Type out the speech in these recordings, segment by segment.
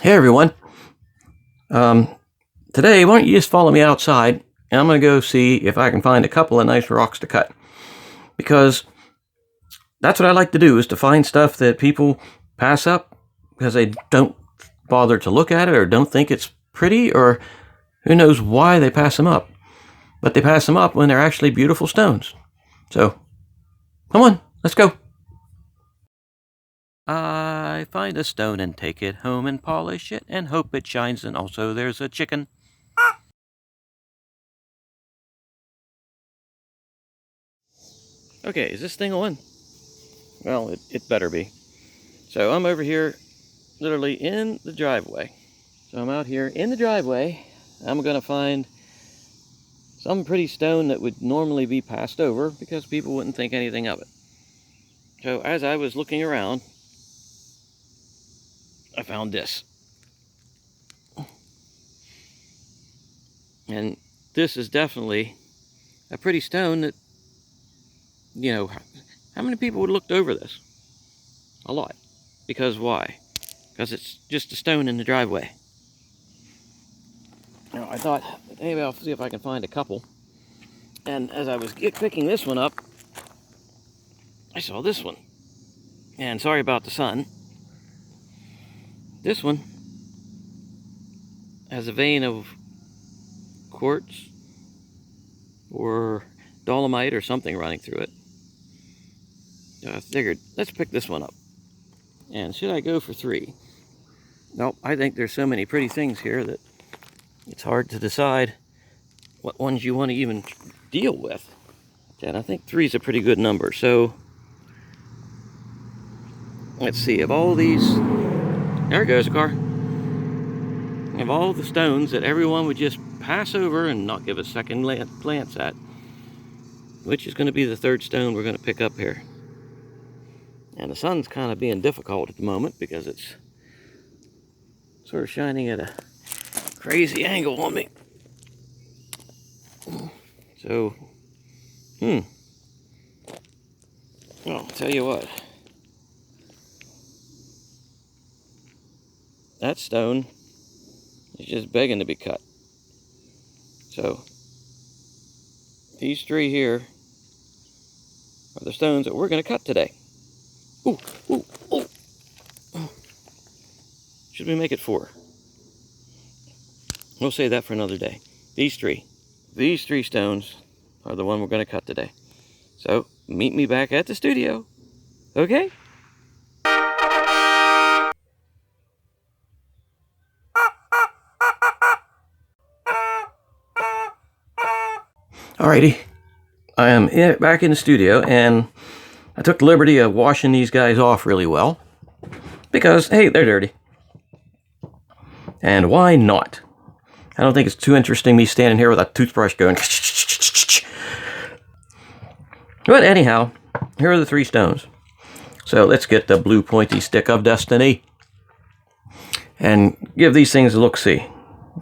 Hey everyone. Um, Today, why don't you just follow me outside and I'm going to go see if I can find a couple of nice rocks to cut. Because that's what I like to do, is to find stuff that people pass up because they don't bother to look at it or don't think it's pretty, or who knows why they pass them up. But they pass them up when they're actually beautiful stones. So, come on, let's go. I find a stone and take it home and polish it and hope it shines, and also there's a chicken. Okay, is this thing on? Well, it better be. So I'm over here literally in the driveway. So I'm out here in the driveway. I'm going to find some pretty stone that would normally be passed over because people wouldn't think anything of it. So as I was looking around, I found this. And this is definitely a pretty stone that, how many people would have looked over this? A lot. Because why? Because it's just a stone in the driveway. Now, I thought, maybe I'll see if I can find a couple. And as I was picking this one up, I saw this one. And sorry about the sun. This one has a vein of quartz or dolomite or something running through it. So I figured, let's pick this one up. And should I go for 3? Nope, I think there's so many pretty things here that it's hard to decide what ones you want to even deal with. And I think 3 is a pretty good number. So let's see, of all these, there goes a car. Of all the stones that everyone would just pass over and not give a second glance at, which is going to be the 3rd stone we're going to pick up here. And the sun's kind of being difficult at the moment because it's sort of shining at a crazy angle on me. So, well, I'll tell you what. That stone is just begging to be cut. So, these 3 here are the stones that we're going to cut today. Ooh, ooh, ooh. Should we make it 4? We'll save that for another day. These 3 stones are the one we're going to cut today. So, meet me back at the studio. Okay? Alrighty. I am back in the studio, and I took the liberty of washing these guys off really well. Because, hey, they're dirty. And why not? I don't think it's too interesting me standing here with a toothbrush going. But anyhow, here are the 3 stones. So let's get the blue pointy stick of destiny and give these things a look-see.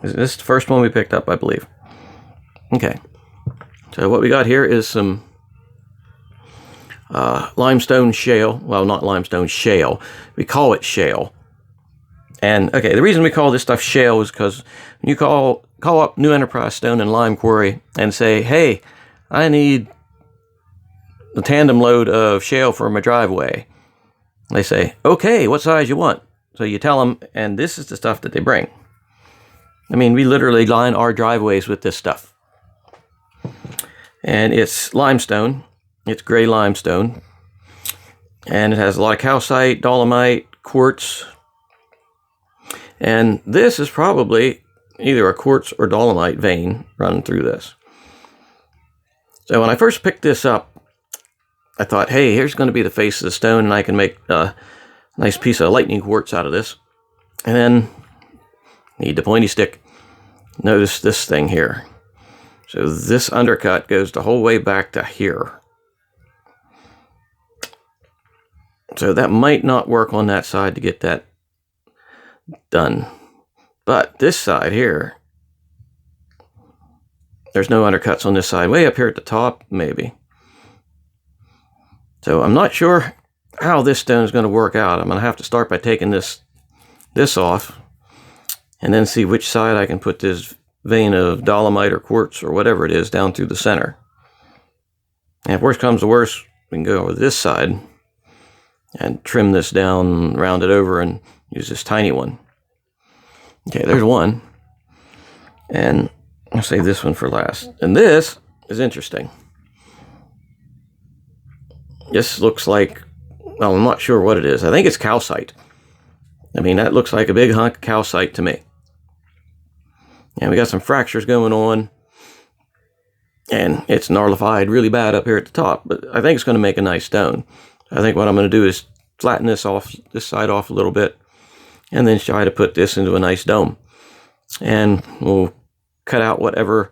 This is the first one we picked up, I believe. Okay. So what we got here is some limestone shale. Well, not limestone, shale. We call it shale. And, okay, the reason we call this stuff shale is because when you call up New Enterprise Stone and Lime Quarry and say, hey, I need the tandem load of shale for my driveway. They say, okay, what size you want? So you tell them, and this is the stuff that they bring. I mean, we literally line our driveways with this stuff. And it's limestone. It's gray limestone. And it has a lot of calcite, dolomite, quartz. And this is probably either a quartz or dolomite vein running through this. So when I first picked this up, I thought, hey, here's going to be the face of the stone, and I can make a nice piece of lightning quartz out of this. And then, need the pointy stick. Notice this thing here. So this undercut goes the whole way back to here. So that might not work on that side to get that done. But this side here, there's no undercuts on this side. Way up here at the top, maybe. So I'm not sure how this stone is going to work out. I'm going to have to start by taking this off and then see which side I can put this vein of dolomite or quartz or whatever it is down through the center. And if worse comes to worse, we can go over this side and trim this down, round it over, and use this tiny one. Okay, there's one. And I'll save this one for last. And this is interesting. This looks like, well, I'm not sure what it is. I think it's calcite. I mean, that looks like a big hunk of calcite to me. And we got some fractures going on. And it's gnarlified really bad up here at the top. But I think it's going to make a nice stone. I think what I'm going to do is flatten this side off a little bit. And then try to put this into a nice dome. And we'll cut out whatever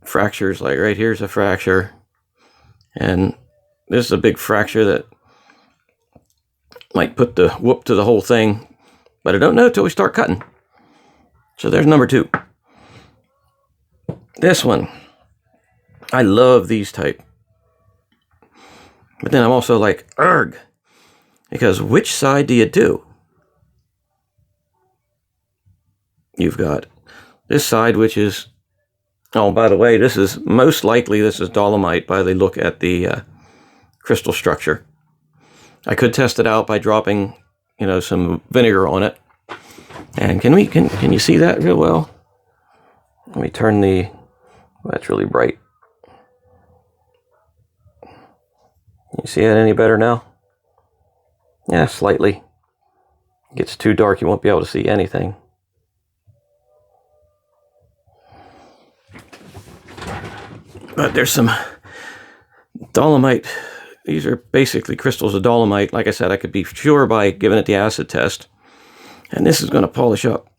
fractures. Like right here's a fracture. And this is a big fracture that might put the whoop to the whole thing. But I don't know till we start cutting. So there's number 2. This one. I love these type. But then I'm also like, argh. Because which side do you do? You've got this side, which is, oh, by the way, this is most likely this is dolomite by the look at the crystal structure. I could test it out by dropping, some vinegar on it. And can you see that real well? Let me turn that's really bright. You see it any better now? Yeah, slightly. It gets too dark, you won't be able to see anything. But there's some dolomite. These are basically crystals of dolomite. Like I said, I could be sure by giving it the acid test. And this is going to polish up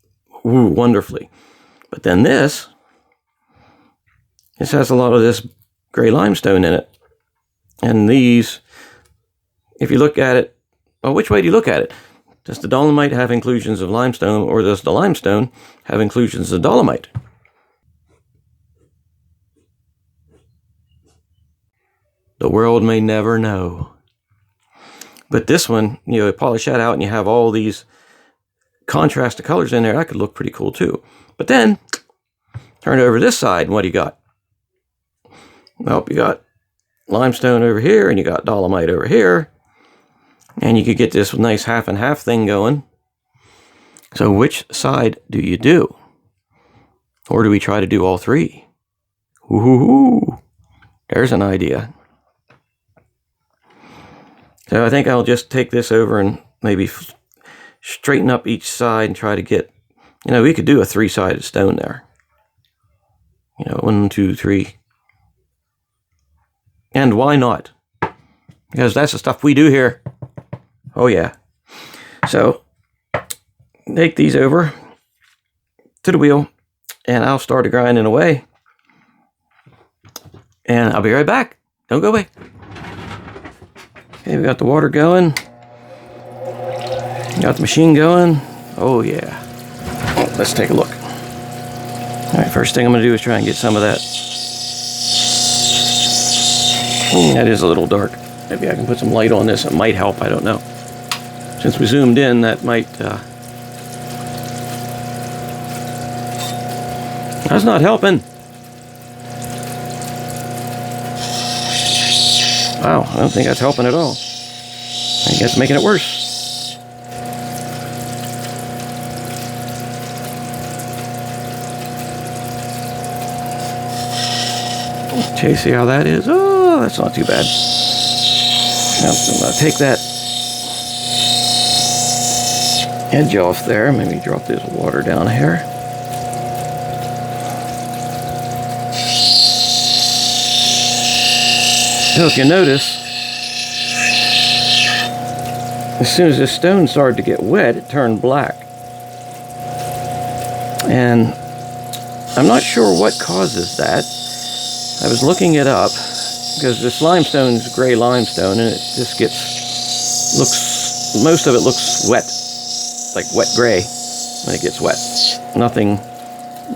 wonderfully. But then this has a lot of this gray limestone in it. And these, if you look at it, well, which way do you look at it? Does the dolomite have inclusions of limestone, or does the limestone have inclusions of dolomite? The world may never know. But this one, you polish that out and you have all these contrast of colors in there. That could look pretty cool too. But then, turn it over to this side, and what do you got? Well, you got limestone over here, and you got dolomite over here. And you could get this nice half and half thing going. So which side do you do? Or do we try to do all 3? Ooh, there's an idea. So I think I'll just take this over and maybe straighten up each side and try to get, we could do a 3-sided stone there. 1, 2, 3. And why not? Because that's the stuff we do here. Oh yeah. So, take these over to the wheel, and I'll start grinding away. And I'll be right back. Don't go away. Okay, we got the water going. Got the machine going. Oh yeah. Let's take a look. Alright, first thing I'm going to do is try and get some of that. That is a little dark. Maybe I can put some light on this. It might help. I don't know. Since we zoomed in, that might... That's not helping. Wow, I don't think that's helping at all. I think that's making it worse. Okay, see how that is? Oh, that's not too bad. Now, I'm going to take that edge off there. Maybe drop this water down here. So if you notice, as soon as this stone started to get wet, it turned black. And I'm not sure what causes that. I was looking it up, because this limestone is gray limestone, and it just most of it looks wet, like wet gray when it gets wet. Nothing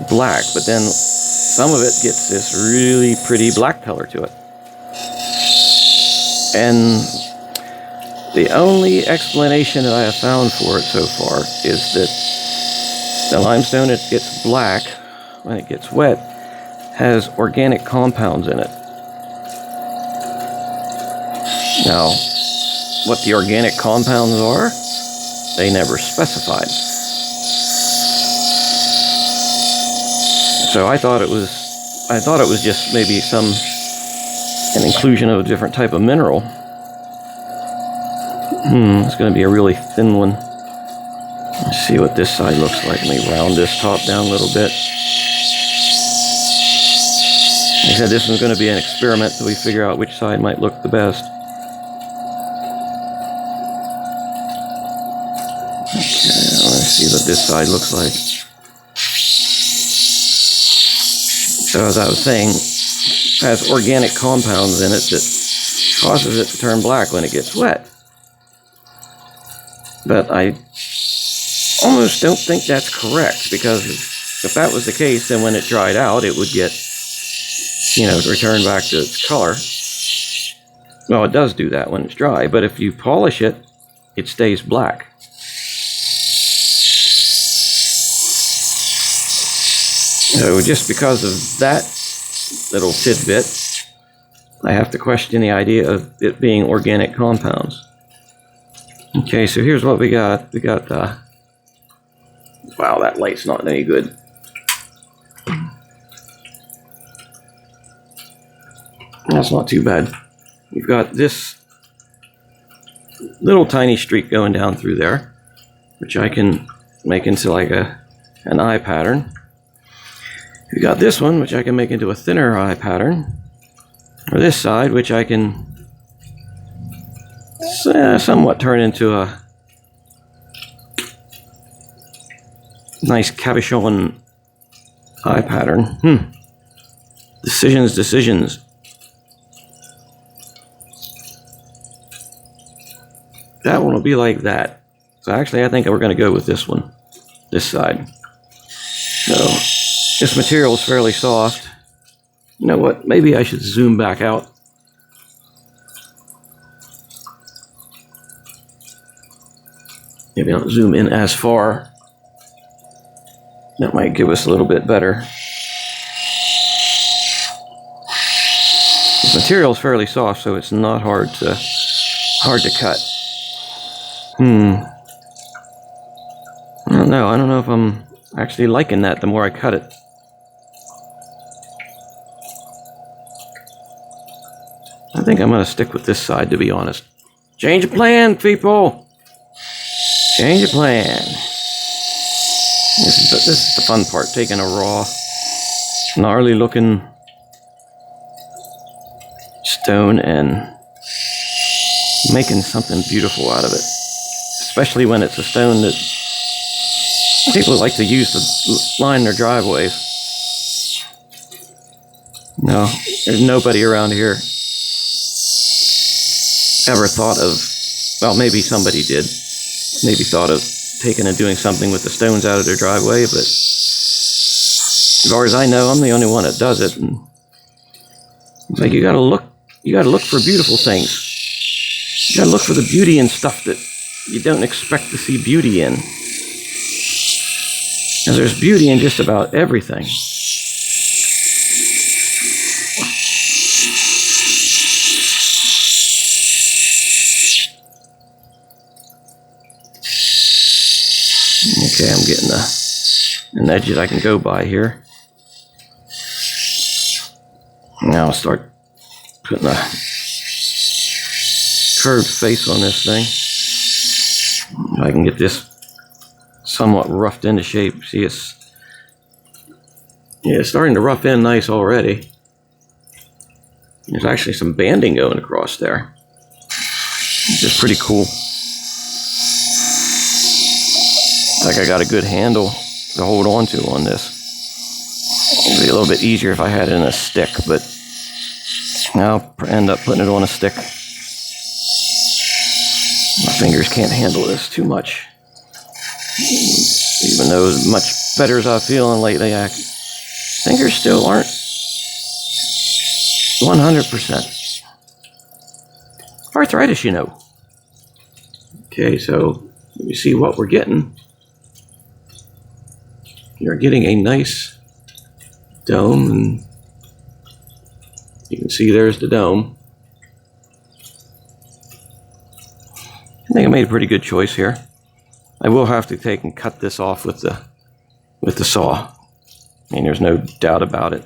black, but then some of it gets this really pretty black color to it. And the only explanation that I have found for it so far is that The limestone, it gets black when it gets wet, has organic compounds in it. Now, what the organic compounds are, they never specified. So I thought it was just maybe an inclusion of a different type of mineral. It's going to be a really thin one. Let's see what this side looks like. Let me round this top down a little bit. Like I said, this is going to be an experiment so we figure out which side might look the best. Okay, let's see what this side looks like. So as I was saying, it has organic compounds in it that causes it to turn black when it gets wet. But I almost don't think that's correct, because if that was the case, then when it dried out, it would get, return back to its color. Well, it does do that when it's dry, but if you polish it, it stays black. So just because of that little tidbit, I have to question the idea of it being organic compounds. Okay, so here's what we got. We got, wow, that light's not any good. That's not too bad. We've got this little tiny streak going down through there, which I can make into like an eye pattern. We got this one, which I can make into a thinner eye pattern. Or this side, which I can somewhat turn into a nice cabochon eye pattern. Decisions. That one will be like that. So actually, I think we're going to go with this one, this side. So this material is fairly soft. You know what? Maybe I should zoom back out. Maybe I'll zoom in as far. That might give us a little bit better. This material is fairly soft, so it's not hard to cut. I don't know. I don't know if I'm actually liking that the more I cut it. I think I'm going to stick with this side, to be honest. Change of plan, people! Change of plan. This is the fun part, taking a raw, gnarly looking stone and making something beautiful out of it. Especially when it's a stone that people like to use to line their driveways. No, there's nobody around here ever thought of, well, maybe somebody did. Maybe thought of taking and doing something with the stones out of their driveway, but as far as I know, I'm the only one that does it. And it's like you gotta look for beautiful things. You gotta look for the beauty in stuff that you don't expect to see beauty in. And there's beauty in just about everything. Okay, I'm getting an edge that I can go by here. Now I'll start putting a curved face on this thing. I can get this somewhat roughed into shape. See, it's starting to rough in nice already. There's actually some banding going across there, which is pretty cool. Like I got a good handle to hold on to on this. It'd be a little bit easier if I had it in a stick, but I'll end up putting it on a stick. My fingers can't handle this too much. Even though as much better as I'm feeling lately, fingers still aren't 100%. Arthritis, you know. Okay, so let me see what we're getting. you're getting a nice dome, and you can see there's the dome. I think I made a pretty good choice here. I will have to take and cut this off with the saw. I mean, there's no doubt about it.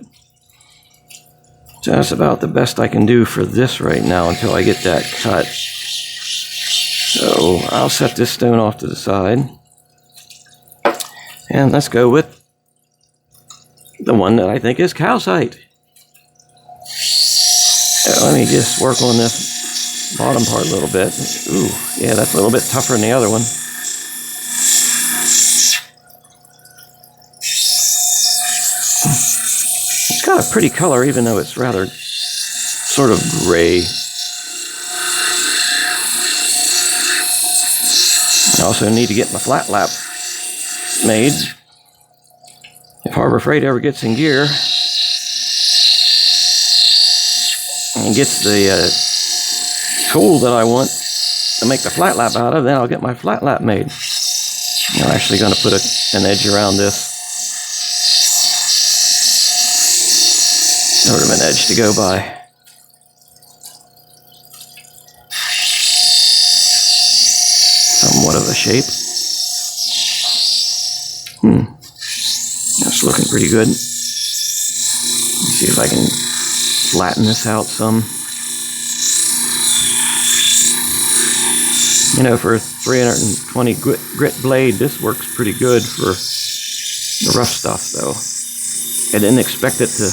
So that's about the best I can do for this right now until I get that cut. So I'll set this stone off to the side. And let's go with the one that I think is calcite. So let me just work on this bottom part a little bit. Ooh, yeah, that's a little bit tougher than the other one. It's got a pretty color, even though it's rather sort of gray. I also need to get my flat lap made. If Harbor Freight ever gets in gear and gets the tool that I want to make the flat lap out of, then I'll get my flat lap made. I'm actually going to put an edge around this. Sort of an edge to go by. Somewhat of a shape. That's looking pretty good. Let's see if I can flatten this out some. You know, for a 320 grit blade, this works pretty good for the rough stuff, though. I didn't expect it to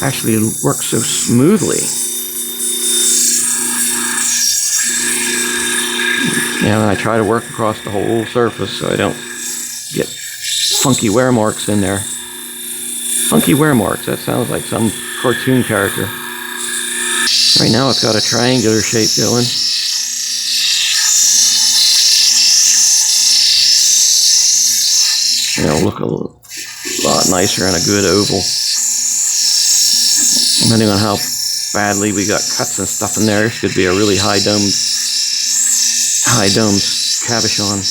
actually work so smoothly. Yeah, and I try to work across the whole surface so I don't get funky wear marks in there. Funky wear marks, that sounds like some cartoon character. Right now it's got a triangular shape going. It'll look a lot nicer in a good oval. Depending on how badly we got cuts and stuff in there, this could be a really high dome cabochon.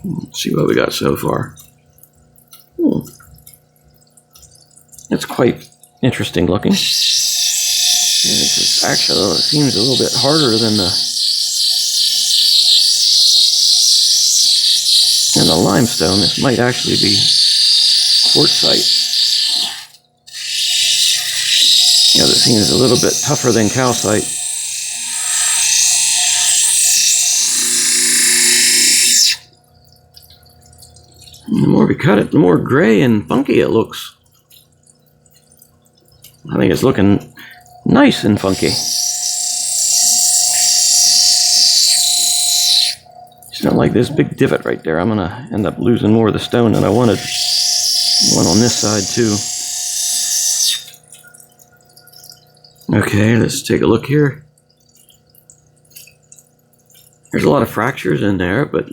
Let's see what we got so far. It's quite interesting looking. This actually it seems a little bit harder than the limestone. This might actually be quartzite. You know, this seems a little bit tougher than calcite. The more we cut it, the more gray and funky it looks. I think it's looking nice and funky. It's not like this big divot right there. I'm gonna end up losing more of the stone than I wanted. One on this side too. Okay, let's take a look here. There's a lot of fractures in there, but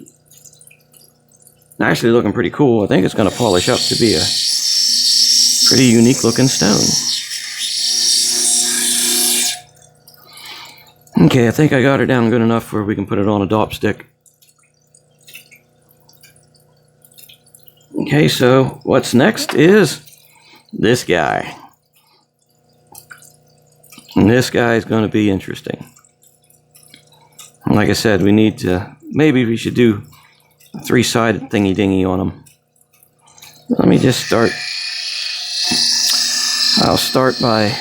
actually looking pretty cool. I think it's going to polish up to be a pretty unique looking stone. Okay, I think I got it down good enough where we can put it on a dop stick. Okay, so what's next is this guy. And this guy is going to be interesting. Like I said, maybe we should do a 3-sided thingy-dingy on them. Let me just start. I'll start by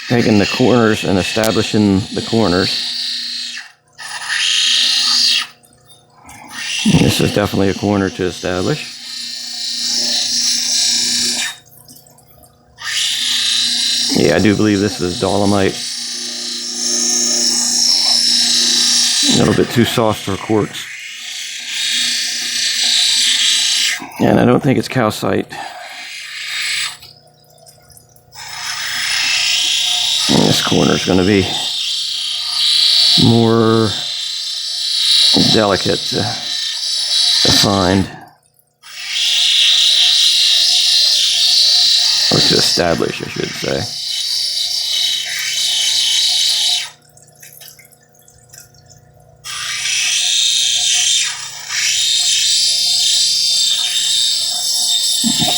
taking the corners and establishing the corners. This is definitely a corner to establish. Yeah, I do believe this is dolomite. A little bit too soft for quartz. And I don't think it's calcite. And this corner is going to be more delicate to find. Or to establish, I should say.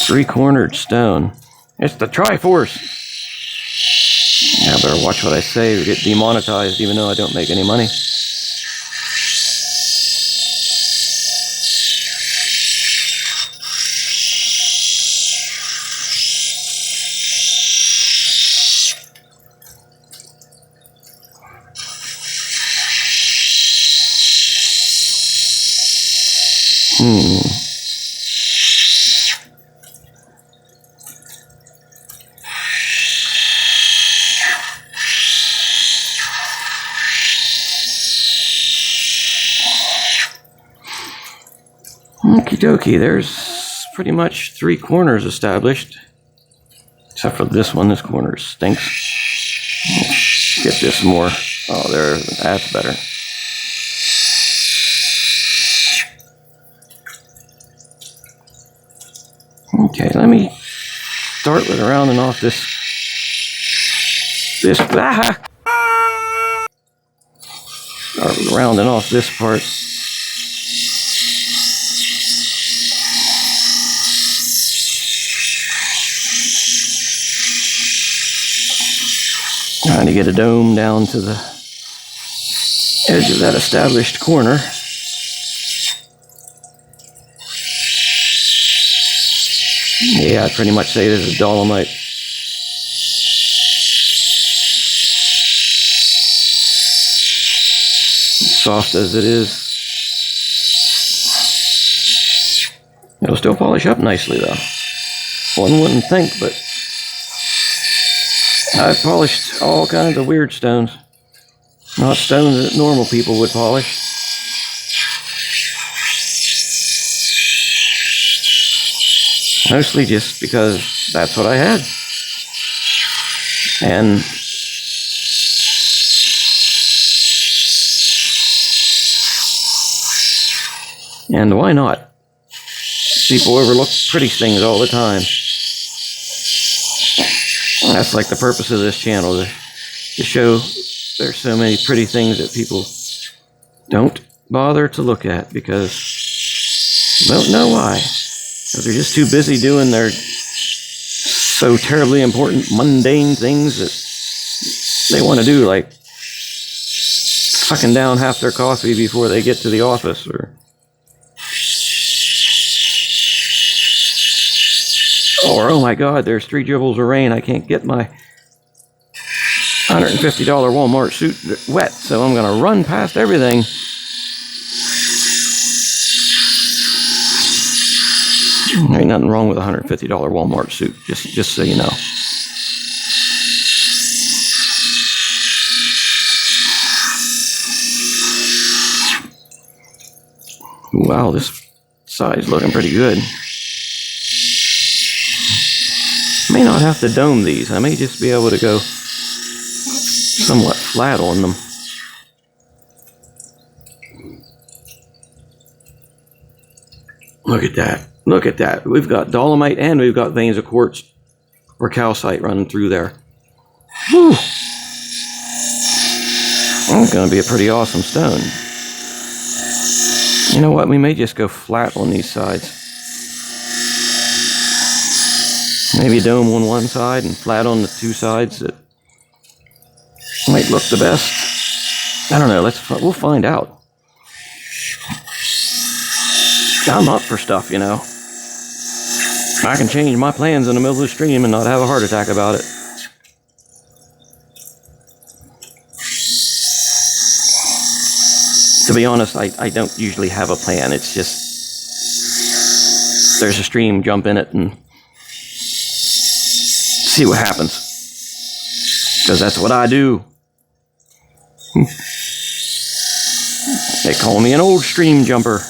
Three-cornered stone. It's the Triforce. I better watch what I say or get demonetized even though I don't make any money. Okie dokie, there's pretty much 3 corners established. Except for this one, this corner stinks. Get this more. Oh, there, that's better. Okay, let me start with rounding off this. Start with rounding off this part. Trying to get a dome down to the edge of that established corner. Yeah, I'd pretty much say this is dolomite. Soft as it is. It'll still polish up nicely though. One wouldn't think, but I've polished all kinds of weird stones. Not stones that normal people would polish. Mostly just because that's what I had. And why not? People overlook pretty things all the time. That's like the purpose of this channel, to show there's so many pretty things that people don't bother to look at because don't know why. Because they're just too busy doing their so terribly important mundane things that they want to do, like sucking down half their coffee before they get to the office, or oh my god, there's 3 dribbles of rain. I can't get my $150 Walmart suit wet, so I'm going to run past everything. There ain't nothing wrong with a $150 Walmart suit, just so you know. Wow, this side's looking pretty good. May not have to dome these. I may just be able to go somewhat flat on them. Look at that. Look at that. We've got dolomite and we've got veins of quartz or calcite running through there. Whew. That's going to be a pretty awesome stone. You know what? We may just go flat on these sides. Maybe dome on one side and flat on the 2 sides. That might look the best. I don't know. We'll find out. I'm up for stuff, you know. I can change my plans in the middle of the stream and not have a heart attack about it. To be honest, I don't usually have a plan. It's just there's a stream, jump in it and see what happens. Because that's what I do. They call me an old stream jumper.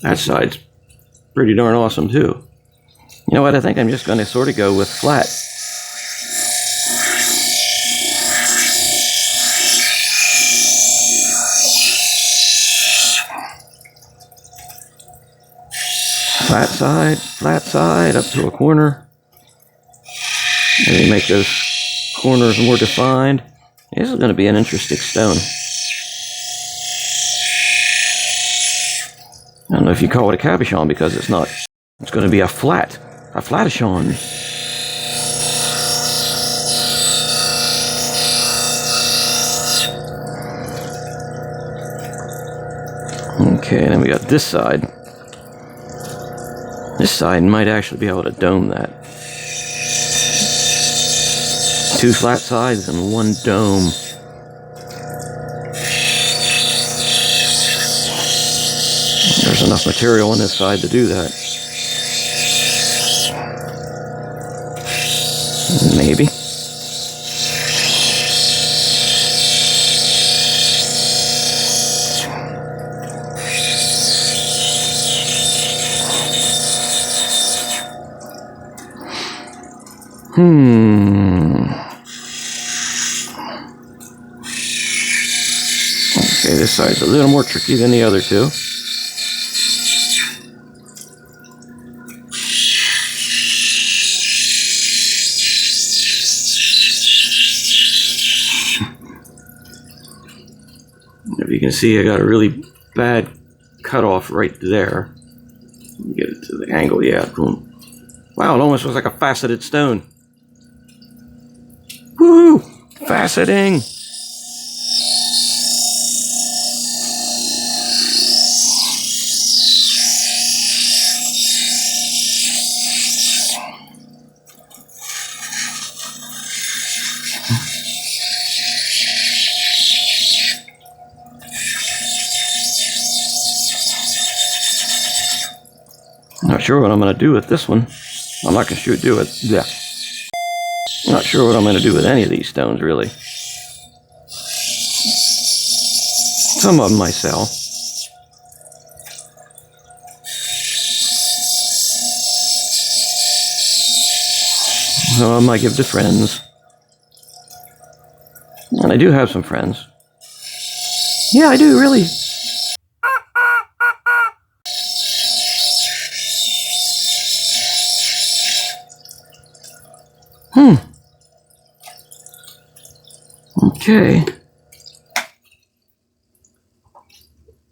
That side's pretty darn awesome too. You know what? I think I'm just going to sort of go with flat. Flat side, up to a corner. Maybe make those corners more defined. This is going to be an interesting stone. I don't know if you call it a cabochon because it's not. It's going to be a flatishon. Okay, then we got this side. This side might actually be able to dome that. 2 flat sides and 1 dome. There's enough material on this side to do that. Maybe. Okay, this side's a little more tricky than the other two. If you can see, I got a really bad cutoff right there. Let me get it to the angle, yeah. Boom. Wow, it almost was like a faceted stone. Woohoo! Faceting! Not sure what I'm going to do with this one. I'm not going to do it. Yeah. I'm not sure what I'm going to do with any of these stones, really. Some of them I sell. Some of them I give to friends. And I do have some friends. Yeah, I do, really. Okay.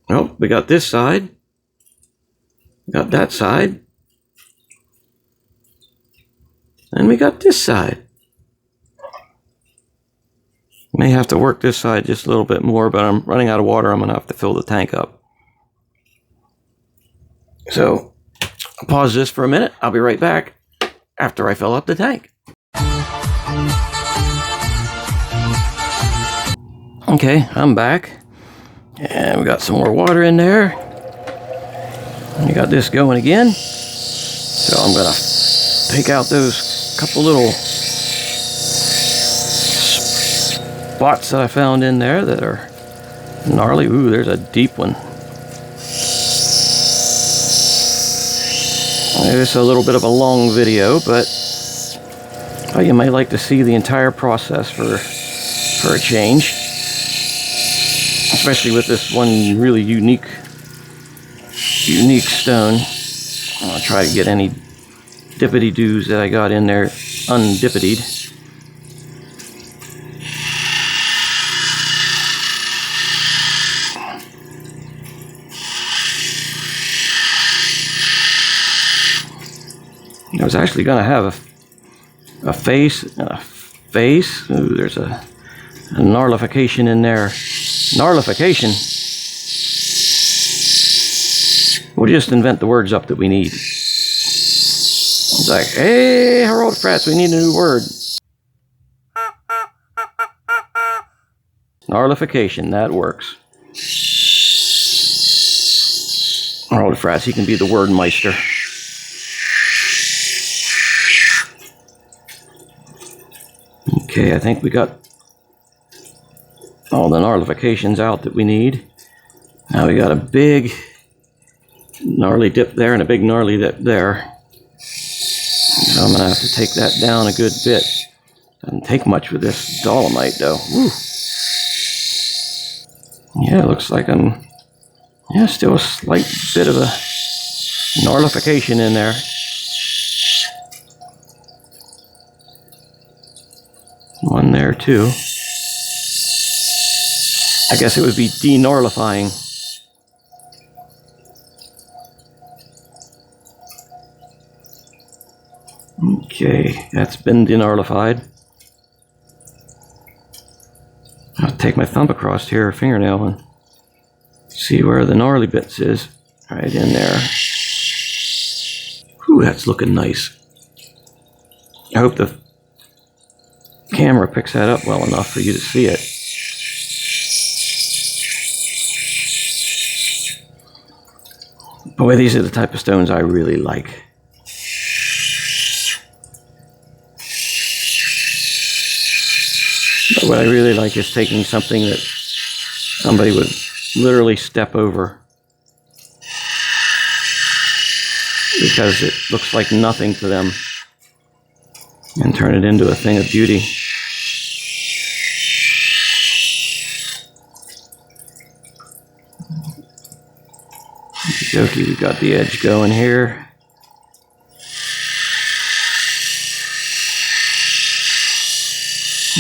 Oh, we got this side. We got that side. And we got this side. May have to work this side just a little bit more, but I'm running out of water. I'm going to have to fill the tank up. So, I'll pause this for a minute. I'll be right back after I fill up the tank. Okay, I'm back. And we got some more water in there. And we got this going again. So I'm going to take out those couple little spots that I found in there that are gnarly. Ooh, there's a deep one. It's a little bit of a long video, but you might like to see the entire process for a change. Especially with this one really unique stone. I'll try to get any dippity-doos that I got in there undippitied. I was actually going to have a face. Ooh, there's a gnarlification in there. Gnarlification? We'll just invent the words up that we need. It's like, hey, Harold Frats, we need a new word. Gnarlification, that works. Harold Frats, he can be the word meister. Okay, I think we got all the gnarlifications out that we need. Now we got a big gnarly dip there and a big gnarly dip there. So I'm going to have to take that down a good bit. Doesn't take much with this dolomite though. Woo. Yeah, it looks like I'm... Yeah, still a slight bit of a gnarlification in there. One there too. I guess it would be degnarlifying. Okay, that's been denarlified. I'll take my thumb across here, or fingernail, and see where the gnarly bits is. Right in there. Ooh, that's looking nice. I hope the camera picks that up well enough for you to see it. Boy, these are the type of stones I really like. But what I really like is taking something that somebody would literally step over because it looks like nothing to them and turn it into a thing of beauty. Okey-dokey, we got the edge going here.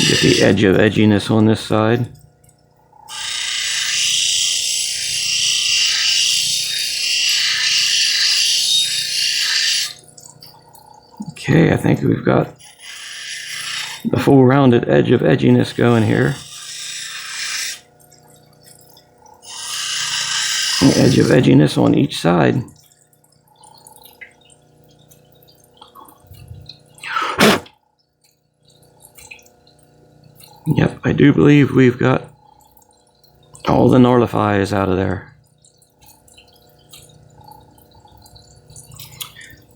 Get the edge of edginess on this side. Okay, I think we've got the full rounded edge of edginess going here. The edge of edginess on each side. Yep, I do believe we've got all the gnarlifies out of there.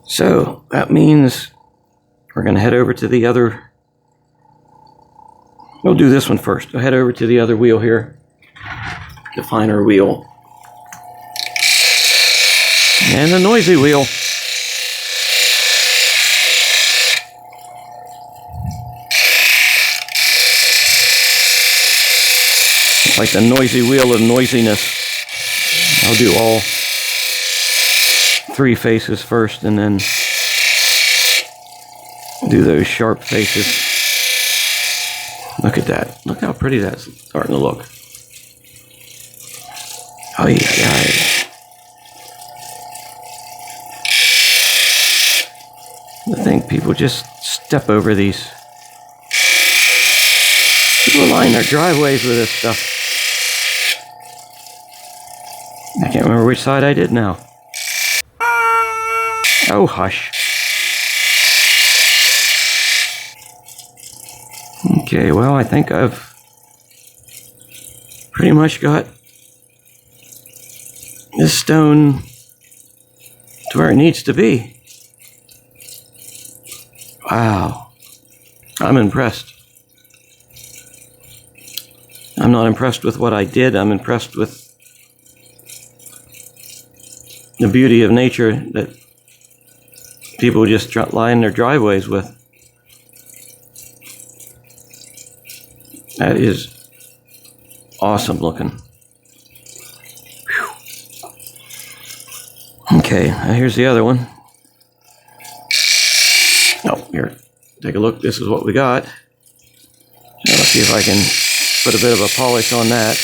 So that means we're going to head over to the other. We'll do this one first. We'll head over to the other wheel here, the finer wheel, and the noisy wheel. It's like the noisy wheel of noisiness. I'll do all three faces first and then do those sharp faces. Look at that. Look how pretty that's starting to look. Oh yeah. I think people just step over these. People line their driveways with this stuff. I can't remember which side I did now. Oh, hush. Okay, well, I think I've pretty much got this stone to where it needs to be. Wow. I'm impressed. I'm not impressed with what I did. I'm impressed with the beauty of nature that people just line their driveways with. That is awesome looking. Whew. Okay, here's the other one. Oh, here, take a look. This is what we got. Let's see if I can put a bit of a polish on that.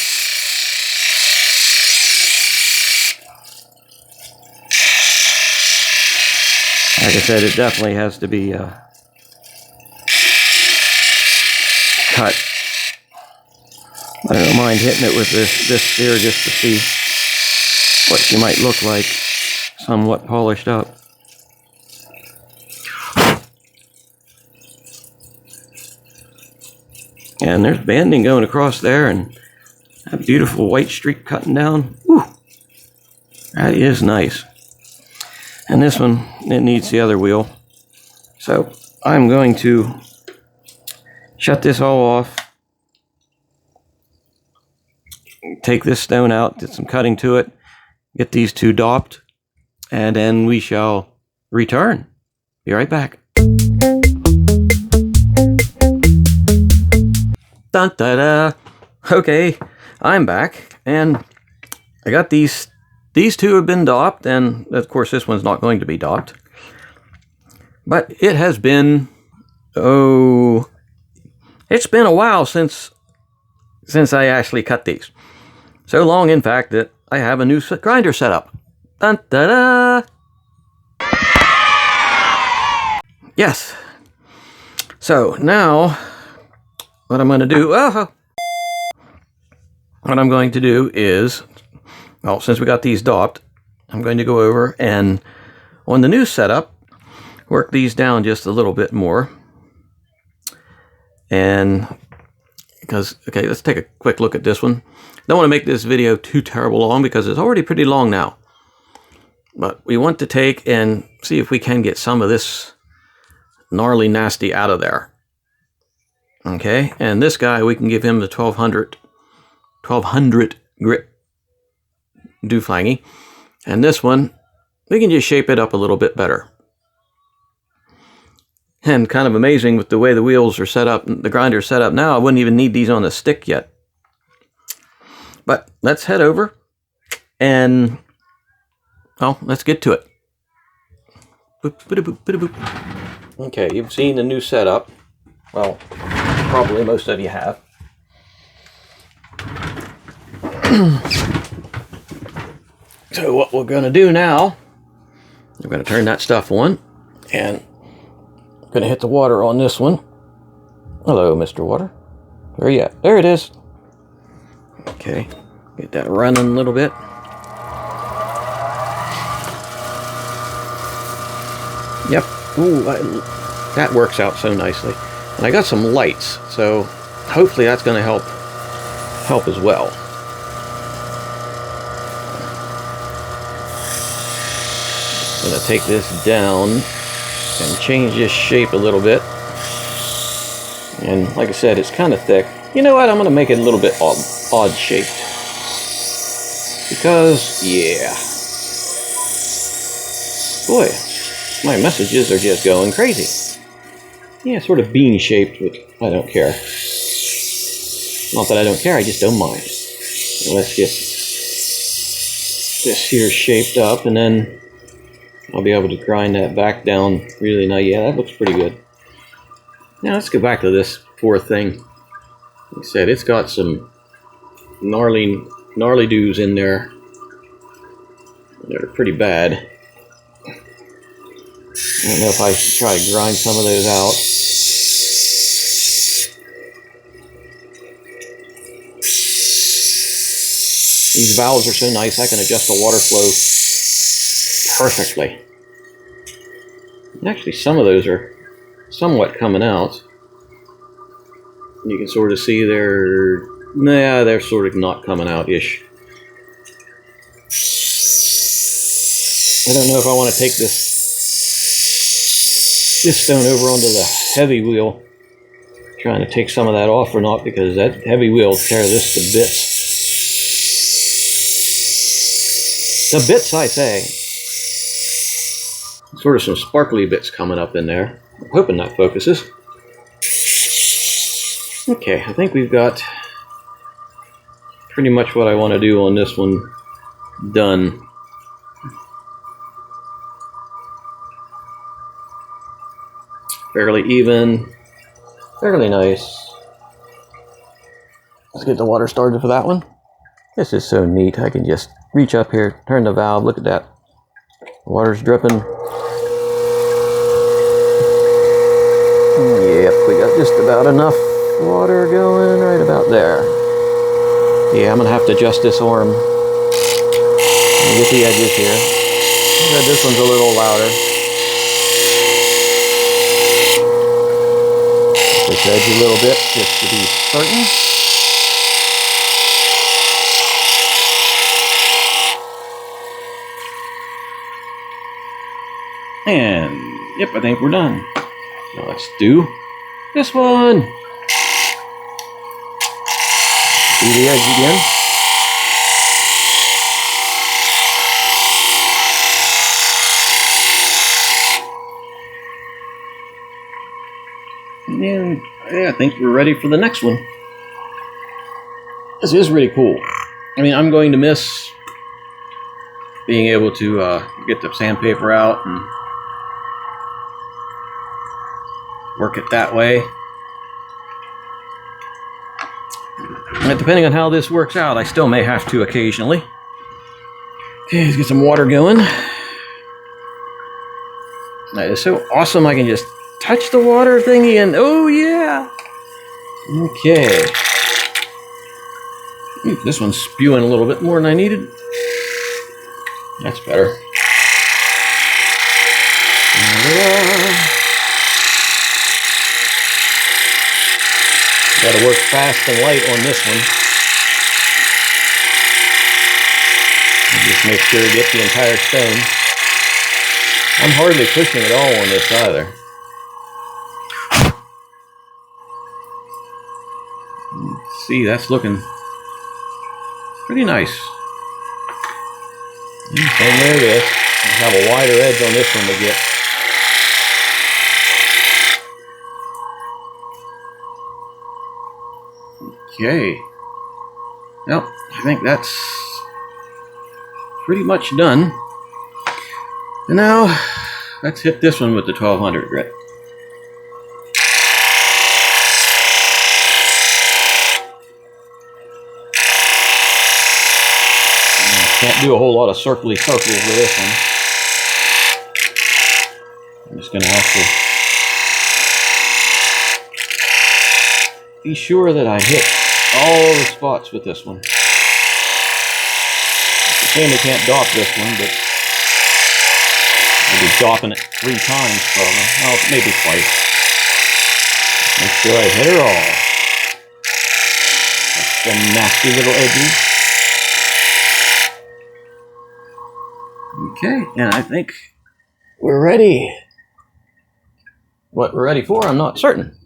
Like I said, it definitely has to be cut. I don't mind hitting it with this here just to see what she might look like, somewhat polished up. And there's banding going across there, and that beautiful white streak cutting down. Whew. That is nice. And this one, it needs the other wheel. So I'm going to shut this all off. Take this stone out, did some cutting to it, get these two dopped, and then we shall return. Be right back. Dun da da. Okay, I'm back, and I got these two have been dopped, and of course this one's not going to be dopped. But it has been, it's been a while since I actually cut these. So long, in fact, that I have a new grinder set up. Dun da da. Yes. So now, what I'm going to do, is, well, since we got these dopped, I'm going to go over and on the new setup, work these down just a little bit more. And because, okay, let's take a quick look at this one. Don't want to make this video too terrible long because it's already pretty long now. But we want to take and see if we can get some of this gnarly nasty out of there. Okay, and this guy, we can give him the 1200 grit duflangy. And this one, we can just shape it up a little bit better. And kind of amazing with the way the wheels are set up, the grinder's set up now, I wouldn't even need these on the stick yet. But let's head over and, well, let's get to it. Okay, you've seen the new setup. Well, probably most of you have. So what we're going to do now, we're going to turn that stuff on, and I'm going to hit the water on this one. Hello, Mr. Water. Where are you at? There it is. Okay, get that running a little bit. Yep. Ooh, that works out so nicely. And I got some lights, so hopefully that's going to help as well. I'm going to take this down and change this shape a little bit. And like I said, it's kind of thick. You know what? I'm going to make it a little bit odd shaped. Because, yeah. Boy, my messages are just going crazy. Yeah, sort of bean shaped, but I don't care. Not that I don't care, I just don't mind. So let's get this here shaped up, and then I'll be able to grind that back down really nice. Yeah, that looks pretty good. Now let's go back to this poor thing. Like I said, it's got some gnarly doos in there. They're pretty bad. I don't know if I should try to grind some of those out. These valves are so nice, I can adjust the water flow perfectly. And actually, some of those are somewhat coming out. You can sort of see they're sort of not coming out-ish. I don't know if I want to take this stone over onto the heavy wheel, trying to take some of that off or not, because that heavy wheel will tear this to bits. The bits, I say. Sort of some sparkly bits coming up in there. I'm hoping that focuses. Okay, I think we've got pretty much what I want to do on this one done. Fairly even, fairly nice. Let's get the water started for that one. This is so neat. I can just reach up here, turn the valve, look at that. The water's dripping. Yep, we got just about enough water going right about there. Yeah, I'm gonna have to adjust this arm and get the edges here. Yeah, this one's a little louder. This edge a little bit just to be certain. And yep, I think we're done. Now let's do this one. Do the edge again. And yeah, I think we're ready for the next one. This is really cool. I mean, I'm going to miss being able to get the sandpaper out and work it that way. And depending on how this works out, I still may have to occasionally. Okay, let's get some water going. That is so awesome. I can just touch the water thingy and oh yeah. Okay. Ooh, this one's spewing a little bit more than I needed. That's better. Gotta work fast and light on this one. And just make sure to get the entire stone. I'm hardly pushing at all on this either. See, that's looking pretty nice. And there it is. I have a wider edge on this one to get. Okay. Well, I think that's pretty much done. And now, let's hit this one with the 1200 grit. Can't do a whole lot of circly circles with this one. I'm just going to have to be sure that I hit all the spots with this one. It's a shame I can't dop this one, but I'll be dopping it 3 times probably. Well, maybe twice. Make sure I hit her all. That's the nasty little edges. Okay, and I think we're ready. What we're ready for, I'm not certain.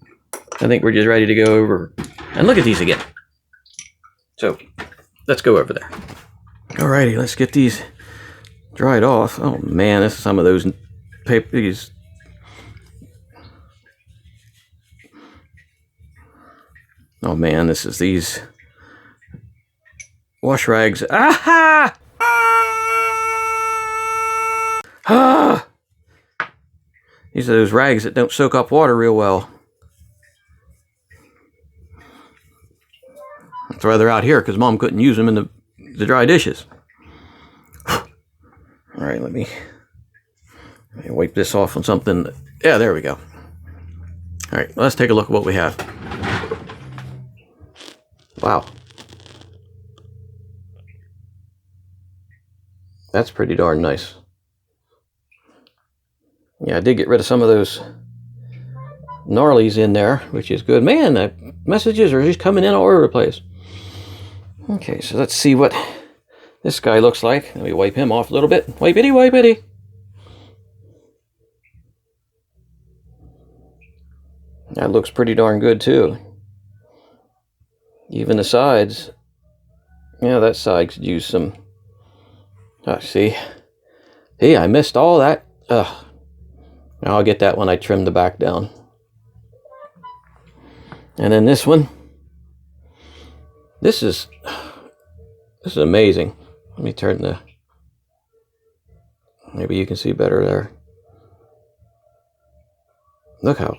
I think we're just ready to go over and look at these again. So, let's go over there. Alrighty, let's get these dried off. Oh man, this is some of those papers. Oh man, this is these wash rags. Aha! Ah! These are those rags that don't soak up water real well. That's why they're out here, because Mom couldn't use them in the dry dishes. Alright, let me wipe this off on something. Yeah, there we go. Alright, let's take a look at what we have. Wow. That's pretty darn nice. Yeah, I did get rid of some of those gnarlies in there, which is good. Man, the messages are just coming in all over the place. Okay, so let's see what this guy looks like. Let me wipe him off a little bit. Wipey, wipey. That looks pretty darn good too. Even the sides. Yeah, that side could use some. Oh, see? Hey, I missed all that. Ugh. Now I'll get that when I trim the back down. And then this one. This is amazing. Let me turn the. Maybe you can see better there. Look how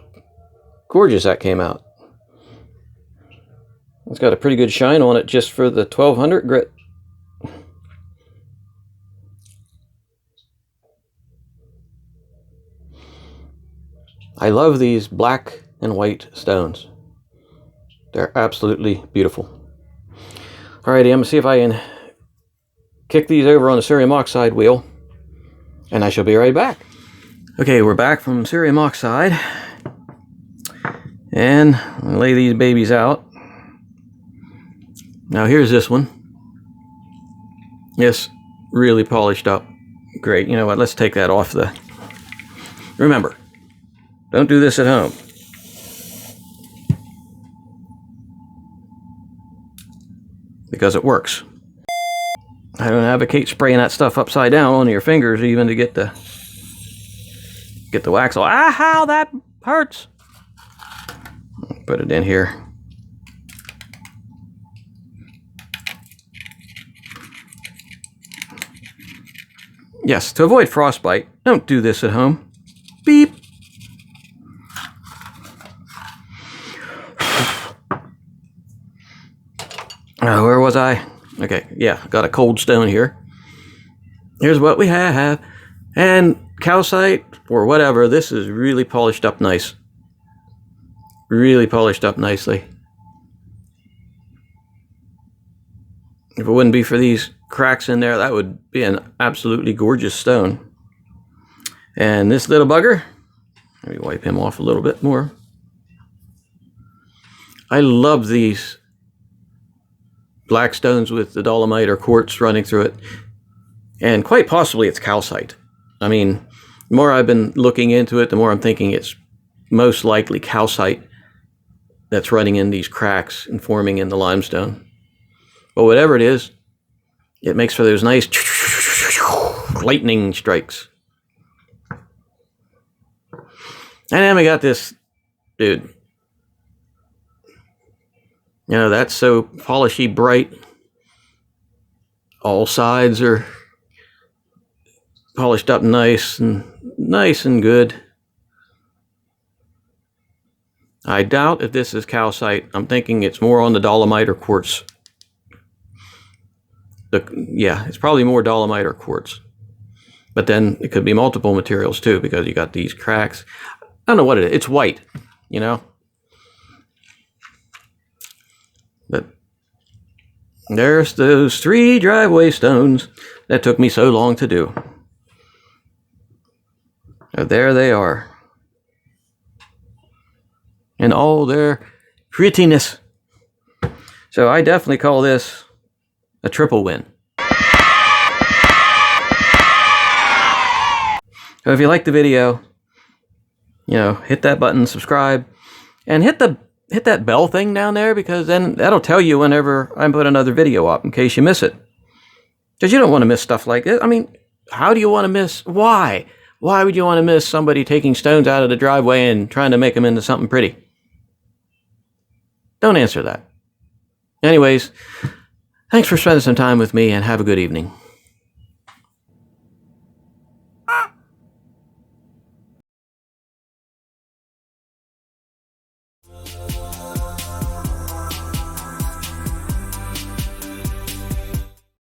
gorgeous that came out. It's got a pretty good shine on it just for the 1200 grit. I love these black and white stones. They're absolutely beautiful. Alrighty, I'm going to see if I can kick these over on the cerium oxide wheel, and I shall be right back. Okay, we're back from cerium oxide, and I'll lay these babies out. Now here's this one. Yes, really polished up. Great. You know what? Let's take that off the... Remember, don't do this at home. Because it works. I don't advocate spraying that stuff upside down onto your fingers even to get the wax off. Ah, how that hurts. Put it in here. Yes, to avoid frostbite, don't do this at home. Beep. Where was I? Okay, yeah, got a cold stone here. Here's what we have. And calcite or whatever, this is really polished up nice. Really polished up nicely. If it wouldn't be for these cracks in there, that would be an absolutely gorgeous stone. And this little bugger, let me wipe him off a little bit more. I love these black stones with the dolomite or quartz running through it. And quite possibly it's calcite. I mean, the more I've been looking into it, the more I'm thinking it's most likely calcite that's running in these cracks and forming in the limestone. But whatever it is, it makes for those nice lightning strikes. And then we got this dude. You know, that's so polishy bright. All sides are polished up nice and good. I doubt if this is calcite. I'm thinking it's more on the dolomite or quartz. Yeah, it's probably more dolomite or quartz. But then it could be multiple materials too, because you got these cracks. I don't know what it is. It's white, you know. But there's those 3 driveway stones that took me so long to do. So there they are. In all their prettiness. So I definitely call this a triple win. So if you like the video, you know, hit that button, subscribe, and hit that bell thing down there, because then that'll tell you whenever I put another video up in case you miss it. Because you don't want to miss stuff like this. I mean, how do you want to miss? Why? Why would you want to miss somebody taking stones out of the driveway and trying to make them into something pretty? Don't answer that. Anyways, thanks for spending some time with me, and have a good evening.